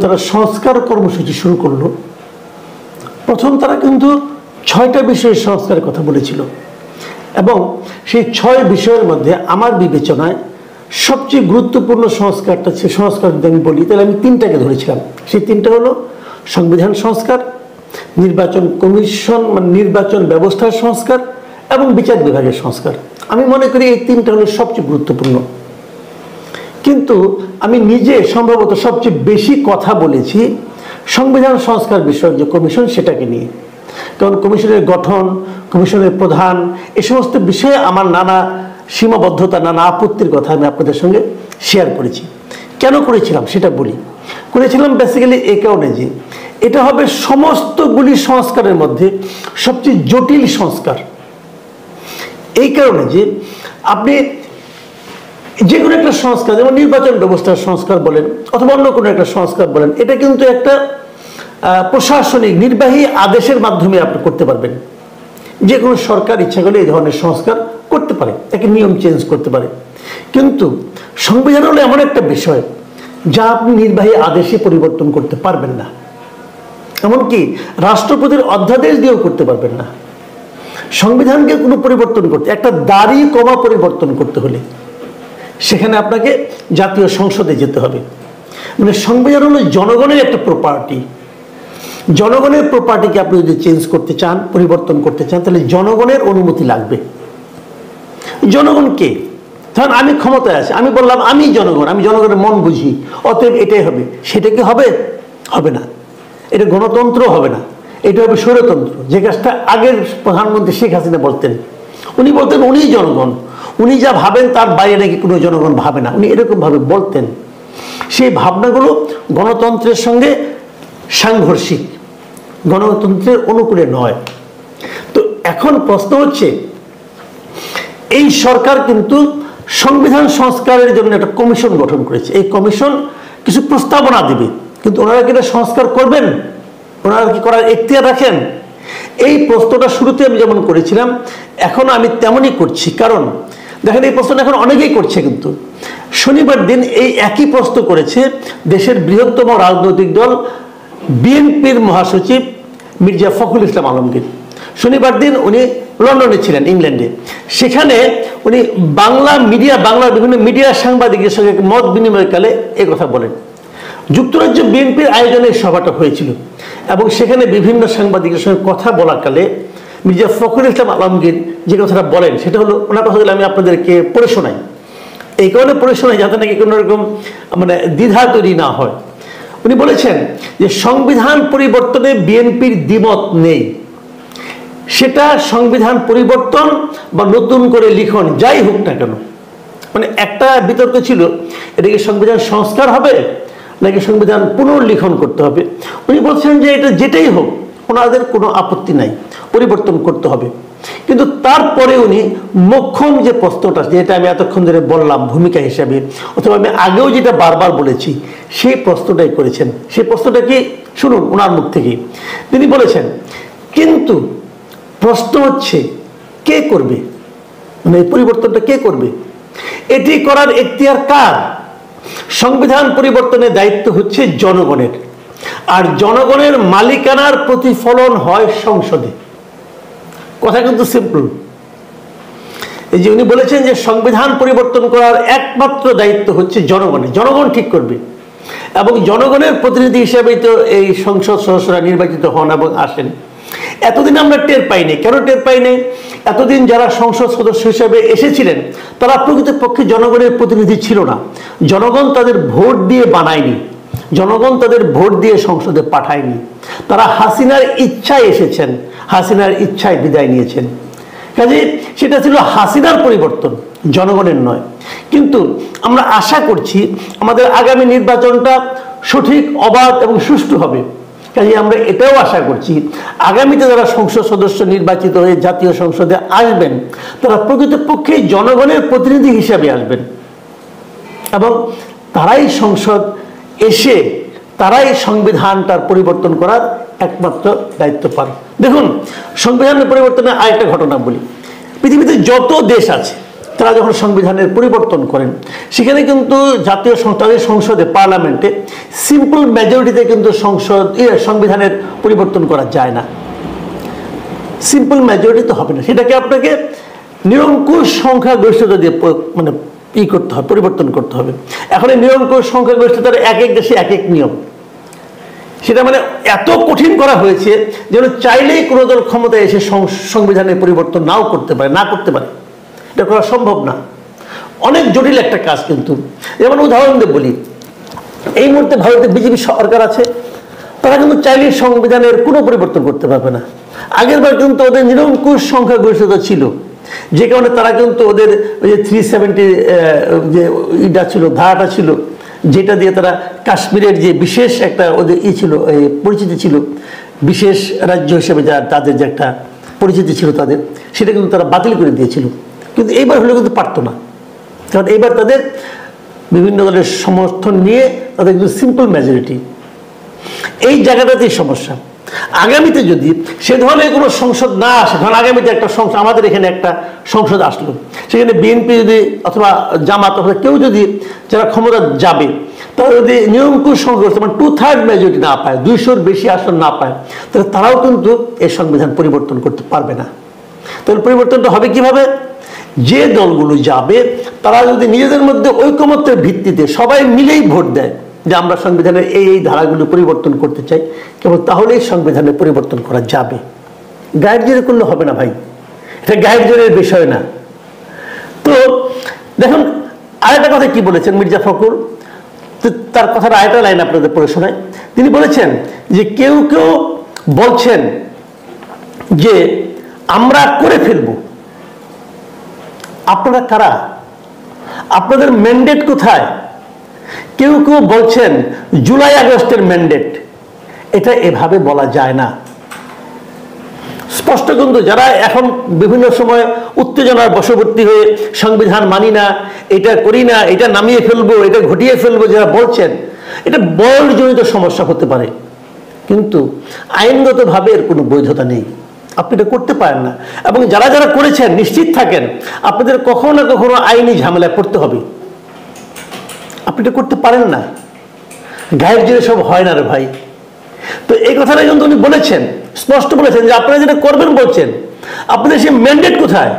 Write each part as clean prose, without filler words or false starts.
তারা সংস্কার কর্মসূচি শুরু করলো। প্রথম তারা কিন্তু 6টা বিষয়ের সংস্কারের কথা বলেছিল এবং সেই 6 বিষয়ের মধ্যে আমার বিবেচনায় সবচেয়ে গুরুত্বপূর্ণ সংস্কারটা, সে সংস্কার যদি আমি বলি তাহলে আমি 3টাকে ধরেছিলাম। সেই 3টা হলো সংবিধান সংস্কার, নির্বাচন কমিশন মানে নির্বাচন ব্যবস্থার সংস্কার এবং বিচার বিভাগের সংস্কার। আমি মনে করি এই 3টা হলো সবচেয়ে গুরুত্বপূর্ণ। কিন্তু আমি নিজে সম্ভবত সবচেয়ে বেশি কথা বলেছি সংবিধান সংস্কার বিষয়ক যে কমিশন সেটাকে নিয়ে, কারণ কমিশনের গঠন, কমিশনের প্রধান, এই সমস্ত বিষয়ে আমার নানা সীমাবদ্ধতা, নানা আপত্তির কথা আমি আপনাদের সঙ্গে শেয়ার করেছি। কেন করেছিলাম সেটা বলি। করেছিলাম বেসিক্যালি এই কারণে যে এটা হবে সমস্তগুলি সংস্কারের মধ্যে সবচেয়ে জটিল সংস্কার। এই কারণে যে আপনি যে কোনো একটা সংস্কার, যেমন নির্বাচন ব্যবস্থার সংস্কার বলেন অথবা অন্য কোনো একটা সংস্কার বলেন, এটা কিন্তু একটা প্রশাসনিক নির্বাহী আদেশের মাধ্যমে আপনি করতে পারবেন। যে কোনো সরকার ইচ্ছা করলে এই ধরনের সংস্কার করতে পারে, তাকে নিয়ম চেঞ্জ করতে পারে। কিন্তু সংবিধান হলো এমন একটা বিষয় যা আপনি নির্বাহী আদেশে পরিবর্তন করতে পারবেন না, এমনকি রাষ্ট্রপতির অধ্যাদেশ দিয়েও করতে পারবেন না। সংবিধানকে কোনো পরিবর্তন করতে, একটা দাড়ি কমা পরিবর্তন করতে হলে সেখানে আপনাকে জাতীয় সংসদে যেতে হবে। মানে সংবিধান হলো জনগণের একটা প্রপার্টি। জনগণের প্রপার্টিকে আপনি যদি চেঞ্জ করতে চান, পরিবর্তন করতে চান, তাহলে জনগণের অনুমতি লাগবে। জনগণকে, ধরেন আমি ক্ষমতায় আছি, আমি বললাম আমি জনগণ, আমি জনগণের মন বুঝি, অতএব এটাই হবে, সেটা কি হবে? হবে না। এটা গণতন্ত্র হবে না, এটা হবে স্বৈরতন্ত্র। যে কাজটা আগের প্রধানমন্ত্রী শেখ হাসিনা বলতেন, উনি বলতেন উনি জনগণ, উনি যা ভাবেন তার বাইরে নাকি কোনো জনগণ ভাবে না, উনি এরকমভাবে বলতেন। সেই ভাবনাগুলো গণতন্ত্রের সঙ্গে সাংঘর্ষিক, গণতন্ত্রের অনুকূলে নয়। তো এখন প্রশ্ন হচ্ছে, এই সরকার কিন্তু সংবিধান সংস্কারের জন্য একটা কমিশন গঠন করেছে। এই কমিশন কিছু প্রস্তাবনা দেবে, কিন্তু ওনারা কি এটা সংস্কার করবেন? ওনারা কি করার এখতিয়ার রাখেন? এই প্রশ্নটা শুরুতে আমি যেমন করেছিলাম এখন আমি তেমনই করছি। কারণ দেখেন এই প্রশ্নটা এখন অনেকেই করছে, কিন্তু শনিবার দিন এই একই প্রশ্ন করেছে দেশের বৃহত্তম রাজনৈতিক দল বিএনপির মহাসচিব মির্জা ফখরুল ইসলাম আলমগীর। শনিবার দিন উনি লন্ডনে ছিলেন, ইংল্যান্ডে। সেখানে উনি বাংলার বিভিন্ন মিডিয়া সাংবাদিকের সঙ্গে মত বিনিময়কালে এই কথা বলেন। যুক্তরাজ্য বিএনপির আয়োজনে সভাটা হয়েছিল এবং সেখানে বিভিন্ন সাংবাদিকের সঙ্গে কথা বলাকালে মির্জা ফখরুল ইসলাম আলমগীর যে কথাটা বলেন সেটা হলো, ওনার কথাগুলো আমি আপনাদেরকে পড়ে শোনাই। এই কারণে পড়ে শোনাই যাতে নাকি কোনো রকম দ্বিধা তৈরি না হয়। উনি বলেছেন যে সংবিধান পরিবর্তনে বিএনপির দ্বিমত নেই, সেটা সংবিধান পরিবর্তন বা নতুন করে লিখন যাই হোক না কেন। একটা বিতর্ক ছিল, এটা কি সংবিধান সংস্কার হবে নাকি সংবিধান পুনর্লিখন করতে হবে। উনি বলছেন যে এটা যেটাই হোক ওনাদের কোনো আপত্তি নাই, পরিবর্তন করতে হবে। কিন্তু তারপরে উনি মোক্ষম যে প্রশ্নটা, যেটা আমি এতক্ষণ ধরে বললাম ভূমিকা হিসাবে, অথবা আমি আগেও যেটা বারবার বলেছি সেই প্রশ্নটাই করেছেন। সেই প্রশ্নটা কি শুনুন ওনার মুখ থেকে। তিনি বলেছেন, কিন্তু প্রশ্ন হচ্ছে কে করবে, এই পরিবর্তনটা কে করবে? এটি করার এখতিয়ার কার? সংবিধান পরিবর্তনের দায়িত্ব হচ্ছে জনগণের, আর জনগণের মালিকানার প্রতিফলন হয় সংসদে। কথা কিন্তু সিম্পল। এই যে উনি বলেছেন যে সংবিধান পরিবর্তন করার একমাত্র দায়িত্ব হচ্ছে জনগণের, জনগণ ঠিক করবে। এবং জনগণের প্রতিনিধি হিসেবেই তো এই সংসদ সদস্যরা নির্বাচিত হন এবং আসেন। এতদিন আমরা টের পাইনি। কেন টের পাইনি? এতদিন যারা সংসদ সদস্য হিসেবে এসেছিলেন তারা প্রকৃতপক্ষে জনগণের প্রতিনিধি ছিল না। জনগণ তাদের ভোট দিয়ে বানায়নি, জনগণ তাদের ভোট দিয়ে সংসদে পাঠায়নি। তারা হাসিনার ইচ্ছায় এসেছেন, হাসিনার ইচ্ছায় বিদায় নিয়েছেন। কাজে সেটা ছিল হাসিনার পরিবর্তন, জনগণের নয়। কিন্তু আমরা আশা করছি আমাদের আগামী নির্বাচনটা সঠিক, অবাধ এবং সুষ্ঠু হবে। কাজে আমরা এটাও আশা করছি আগামীতে যারা সংসদ সদস্য নির্বাচিত হয়ে জাতীয় সংসদে আসবেন তারা প্রকৃতপক্ষে জনগণের প্রতিনিধি হিসাবে আসবেন এবং তারাই সংসদ এসে তারাই সংবিধানটার পরিবর্তন করার একমাত্র দায়িত্ব পান। দেখুন, সংবিধানের পরিবর্তনের আরেকটা ঘটনা বলি। পৃথিবীতে যত দেশ আছে তারা যখন সংবিধানের পরিবর্তন করেন, সেখানে কিন্তু জাতীয় তাদের সংসদে, পার্লামেন্টে সিম্পল মেজরিটিতে কিন্তু সংবিধানের পরিবর্তন করা যায় না। সিম্পল মেজরিটি তো হবে না, সেটাকে আপনাকে নিরঙ্কুশ সংখ্যাগরিষ্ঠতা দিয়ে মানে করতে হবে, পরিবর্তন করতে হবে। এখন এই নিরঙ্কুশ সংখ্যাগরিষ্ঠতার এক এক দেশে এক এক নিয়ম, সেটা মানে এত কঠিন করা হয়েছে যেন চাইলেই কোনো দল ক্ষমতায় এসে সংবিধানের পরিবর্তন নাও করতে পারে, না করতে পারে, এটা করা সম্ভব না। অনেক জটিল একটা কাজ। কিন্তু যেমন উদাহরণ দিয়ে বলি, এই মুহূর্তে ভারতে বিজেপি সরকার আছে, তারা কিন্তু চাইলেই সংবিধানের কোনো পরিবর্তন করতে পারবে না। আগের বার কিন্তু ওদের নিরঙ্কুশ সংখ্যাগরিষ্ঠতা ছিল, যে কারণে তারা কিন্তু ওদের ওই যে 370 যে ইটা ছিল, ধারাটা ছিল, যেটা দিয়ে তারা কাশ্মীরের যে বিশেষ একটা ওদের ছিল, পরিচিতি ছিল, বিশেষ রাজ্য হিসেবে যা তাদের যে একটা পরিচিতি ছিল তাদের, সেটা কিন্তু তারা বাতিল করে দিয়েছিল। কিন্তু এইবার হলে কিন্তু পারতো না, কারণ এইবার তাদের বিভিন্ন দলের সমর্থন নিয়ে তাদের কিন্তু সিম্পল মেজরিটি। এই জায়গাটাতেই সমস্যা। আগামীতে যদি সে ধরনের কোনো সংসদ না আসে, কারণ আগামীতে একটা সংসদ, আমাদের এখানে একটা সংসদ আসলো, সেখানে বিএনপি যদি অথবা জামাত অথবা কেউ যদি যারা ক্ষমতা যাবে, তারা যদি নিরঙ্কুশ সংখ্যা মানে 2/3 মেজরিটি না পায়, 200-র বেশি আসন না পায়, তাহলে তারাও কিন্তু এই সংবিধান পরিবর্তন করতে পারবে না। তাহলে পরিবর্তনটা হবে কিভাবে? যে দলগুলো যাবে তারা যদি নিজেদের মধ্যে ঐকমত্যের ভিত্তিতে সবাই মিলেই ভোট দেয় যে আমরা সংবিধানের এই ধারাগুলো পরিবর্তন করতে চাই, কেবল তাহলেই সংবিধানের পরিবর্তন করা যাবে। গায়ের জোরে করলে হবে না ভাই, এটা গায়ের জোরের বিষয় না। তো দেখুন আরেকটা কথা কি বলেছেন মির্জা ফখরুল, তার কথার আরেকটা লাইন আপনাদের পড়ে শোনায়। তিনি বলেছেন যে কেউ কেউ বলছেন যে আমরা করে ফেলবো। আপনারা কারা? আপনাদের ম্যান্ডেট কোথায়? কেউ কেউ বলছেন জুলাই আগস্টের ম্যান্ডেট। এটা এভাবে বলা যায় না। স্পষ্ট কিন্তু যারা এখন বিভিন্ন সময় উত্তেজনার বশবর্তী হয়ে সংবিধান মানি না, এটা করি না, এটা নামিয়ে ফেলবো, এটা ঘটিয়ে ফেলবো, যারা বলছেন, এটা বলজনিত সমস্যা হতে পারে, কিন্তু আইনগতভাবে এর কোনো বৈধতা নেই। আপনি এটা করতে পারেন না। এবং যারা যারা করেছেন নিশ্চিত থাকেন আপনাদের কখনো না কখনো আইনি ঝামেলা করতে হবে। আপনি এটা করতে পারেন না, গায়ের জোরে সব হয় না রে ভাই। তো এই কথাটা কিন্তু উনি বলেছেন, স্পষ্ট বলেছেন যে আপনারা যেটা করবেন বলছেন, আপনাদের সেই ম্যান্ডেট কোথায়?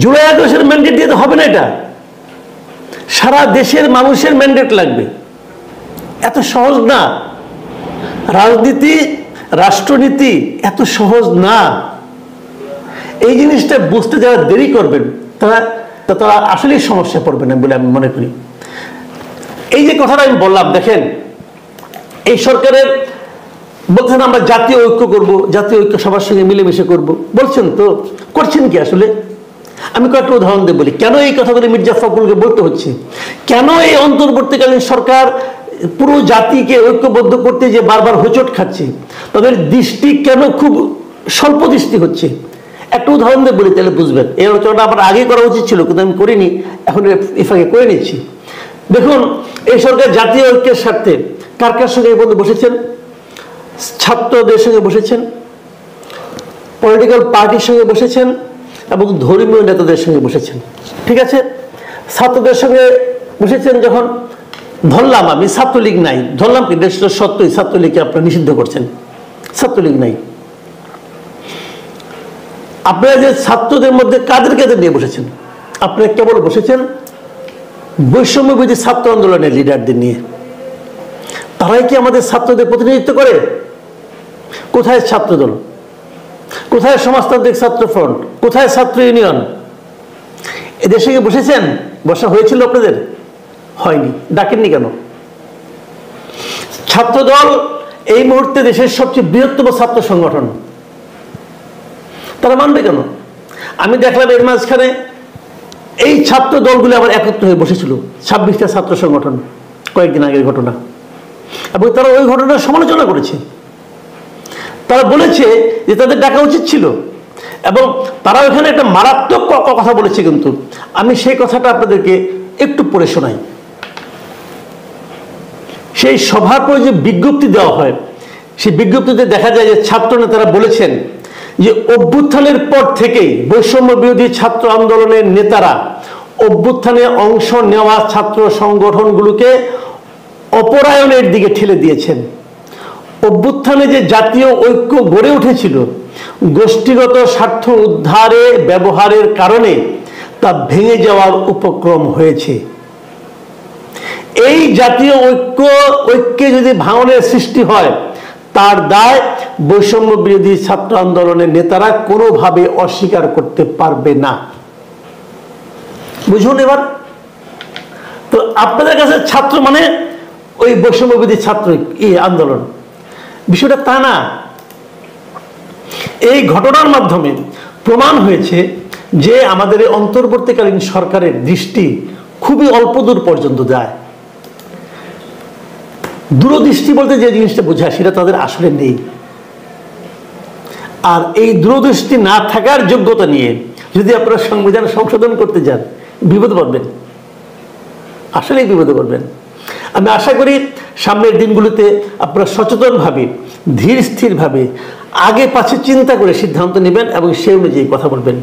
জুলাই আগস্টের ম্যান্ডেট দিয়ে তো হবে না। এটা সারা দেশের মানুষের ম্যান্ডেট লাগবে। এত সহজ না। রাজনীতি, রাষ্ট্রনীতি এত সহজ না। এই জিনিসটা বুঝতে যারা দেরি করবেন তারা আসলেই সমস্যা পড়বে না বলে আমি মনে করি। এই যে কথাটা আমি বললাম, দেখেন এই সরকারের বলছেন আমরা জাতীয় ঐক্য করব, জাতীয় ঐক্য সবার সঙ্গে মিলেমিশে করব, বলছেন তো করছেন কি আসলে? আমি কয়েকটা উদাহরণ দিয়ে বলি কেন এই কথাগুলি মির্জা ফখরুলকে বলতে হচ্ছে, কেন এই অন্তর্বর্তীকালীন সরকার পুরো জাতিকে ঐক্যবদ্ধ করতে যে বারবার হোঁচট খাচ্ছে, তাদের দৃষ্টি কেন খুব স্বল্প দৃষ্টি হচ্ছে। একটা উদাহরণ দিয়ে বলি, তাহলে বুঝবেন। এই আলোচনাটা আমার আগে করা উচিত ছিল, কিন্তু আমি করিনি, এখন ইফাকে করে নিচ্ছি। দেখুন এই সরকার জাতীয় ঐক্যের স্বার্থে কার কার সঙ্গে এই বন্ধু বসেছেন? ছাত্রদের সঙ্গে বসেছেন, পলিটিক্যাল পার্টির সঙ্গে বসেছেন এবং ধর্মীয় নেতাদের সঙ্গে বসেছেন। ঠিক আছে, ছাত্রদের সঙ্গে বসেছেন যখন, ধরলাম আমি ছাত্রলীগ নাই, ধরলাম কি দেশটা সত্যই ছাত্রলীগকে আপনারা নিষিদ্ধ করছেন, ছাত্রলীগ নাই। আপনারা যে ছাত্রদের মধ্যে কাদের কাদের নিয়ে বসেছেন? আপনারা কেবল বসেছেন বৈষম্যবিরোধী ছাত্র আন্দোলনের লিডারদের নিয়ে। তারাই কি আমাদের ছাত্রদের প্রতিনিধিত্ব করে? কোথায় ছাত্রদল? কোথায় সমাজতান্ত্রিক ছাত্র ফ্রন্ট? কোথায় ছাত্র ইউনিয়ন? এদেশে কি বসেছেন? বসা হয়েছিল আপনাদের? হয়নি। ডাকেননি কেন? ছাত্রদল এই মুহূর্তে দেশের সবচেয়ে বৃহত্তম ছাত্র সংগঠন, তারা মানবে কেন? আমি দেখলাম এর মাঝখানে এই ছাত্র দলগুলো আবার একত্র হয়ে বসেছিল, 26টা ছাত্র সংগঠন, কয়েকদিন আগের ঘটনা, এবং তারা ওই ঘটনার সমালোচনা করেছে। তারা বলেছে যে তাদের ডাকা উচিত ছিল, এবং তারা ওখানে একটা মারাত্মক কথা বলেছে। কিন্তু আমি সেই কথাটা আপনাদেরকে একটু পড়ে শোনাই। সেই সভার পরে যে বিজ্ঞপ্তি দেওয়া হয়, সেই বিজ্ঞপ্তিতে দেখা যায় যে ছাত্র নেতারা বলেছেন যে অভ্যুত্থানের পর থেকেই বৈষম্য বিরোধী ছাত্র আন্দোলনের নেতারা অভ্যুত্থানে অংশ নেওয়া ছাত্র সংগঠনগুলোকে অপরায়ণের দিকে ঠেলে দিয়েছেন। অভ্যুত্থানে যে জাতীয় ঐক্য গড়ে উঠেছিল গোষ্ঠীগত স্বার্থ উদ্ধারে ব্যবহারের কারণে তা ভেঙে যাওয়ার উপক্রম হয়েছে। এই জাতীয় ঐক্যে যদি ভাঙনের সৃষ্টি হয় তার দায় বৈষম্য বিরোধী ছাত্র আন্দোলনের নেতারা কোনোভাবে অস্বীকার করতে পারবে না। বুঝুন এবার। তো আপনাদের কাছে ছাত্র মানে ওই বৈষম্য বিরোধী ছাত্র আন্দোলন, বিষয়টা তা না। এই ঘটনার মাধ্যমে প্রমাণ হয়েছে যে আমাদের এই অন্তর্বর্তীকালীন সরকারের দৃষ্টি খুবই অল্প দূর পর্যন্ত যায়। দূরদৃষ্টি বলতে যে জিনিসটা বোঝায় সেটা তাদের আসলে নেই। আর এই দূরদৃষ্টি না থাকার যোগ্যতা নিয়ে যদি আপনারা সংবিধান সংশোধন করতে যান বিপদে পড়বেন, আসলেই বিপদে পড়বেন। আমি আশা করি সামনের দিনগুলোতে আপনারা সচেতনভাবে ধীর স্থিরভাবে আগে পাছে চিন্তা করে সিদ্ধান্ত নেবেন এবং সেই অনুযায়ী কথা বলবেন।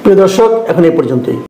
প্রিয় দর্শক, এখন এই পর্যন্তই।